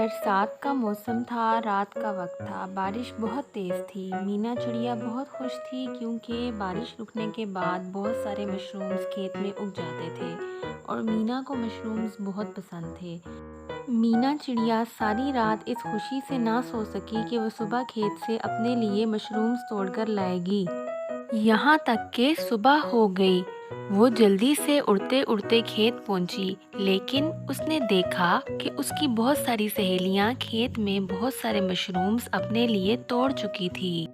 برسات کا موسم تھا، رات کا وقت تھا، بارش بہت تیز تھی۔ مینا چڑیا بہت خوش تھی کیونکہ بارش رکنے کے بعد بہت سارے مشرومز کھیت میں اگ جاتے تھے اور مینا کو مشرومز بہت پسند تھے۔ مینا چڑیا ساری رات اس خوشی سے نہ سو سکی کہ وہ صبح کھیت سے اپنے لیے مشرومز توڑ کر لائے گی۔ یہاں تک کہ صبح ہو گئی۔ وہ جلدی سے اڑتے اڑتے کھیت پہنچی، لیکن اس نے دیکھا کہ اس کی بہت ساری سہیلیاں کھیت میں بہت سارے مشرومز اپنے لیے توڑ چکی تھی۔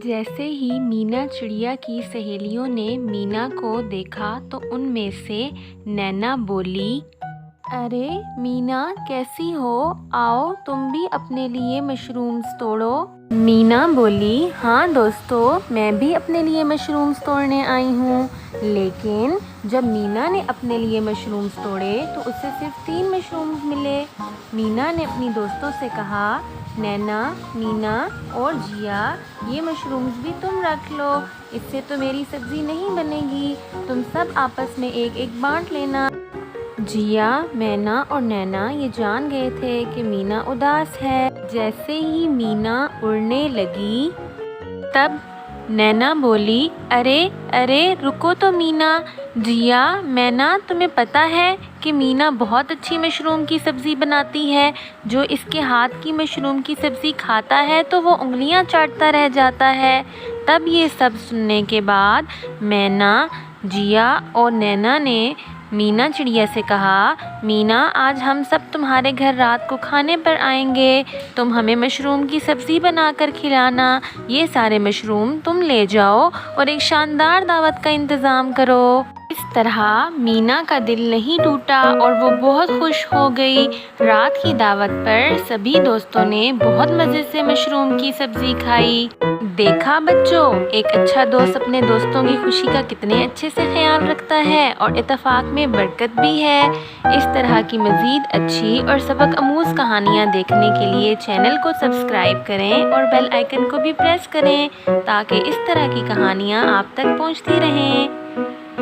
جیسے ہی مینا چڑیا کی سہیلیوں نے مینا کو دیکھا تو ان میں سے نینا بولی، ارے مینا کیسی ہو؟ آؤ تم بھی اپنے لیے مشرومز توڑو۔ مینا بولی، ہاں دوستو، میں بھی اپنے لیے مشرومز توڑنے آئی ہوں۔ لیکن جب مینا نے اپنے لیے مشرومز توڑے تو اسے صرف 3 مشرومز ملے۔ مینا نے اپنی دوستوں سے کہا، نینا، مینا اور جیا، یہ مشرومز بھی تم رکھ لو، اس سے تو میری سبزی نہیں بنے گی، تم سب آپس میں ایک ایک بانٹ لینا۔ جیا، مینا اور نینا یہ جان گئے تھے کہ مینا اداس ہے۔ جیسے ہی مینا اڑنے لگی تب نینا بولی، ارے رکو تو مینا، جیا، مینا، تمہیں پتہ ہے کہ مینا بہت اچھی مشروم کی سبزی بناتی ہے۔ جو اس کے ہاتھ کی مشروم کی سبزی کھاتا ہے تو وہ انگلیاں چاٹتا رہ جاتا ہے۔ تب یہ سب سننے کے بعد مینا، جیا اور نینا نے مینا چڑیا سے کہا، مینا، آج ہم سب تمہارے گھر رات کو کھانے پر آئیں گے، تم ہمیں مشروم کی سبزی بنا کر کھلانا۔ یہ سارے مشروم تم لے جاؤ اور ایک شاندار دعوت کا انتظام کرو۔ اس طرح مینا کا دل نہیں ٹوٹا اور وہ بہت خوش ہو گئی۔ رات کی دعوت پر سبھی دوستوں نے بہت مزے سے مشروم کی سبزی کھائی۔ دیکھا بچوں، ایک اچھا دوست اپنے دوستوں کی خوشی کا کتنے اچھے سے خیال رکھتا ہے اور اتفاق میں برکت بھی ہے۔ اس طرح کی مزید اچھی اور سبق آموز کہانیاں دیکھنے کے لیے چینل کو سبسکرائب کریں اور بیل آئیکن کو بھی پریس کریں تاکہ اس طرح کی کہانیاں آپ تک پہنچتی رہیں۔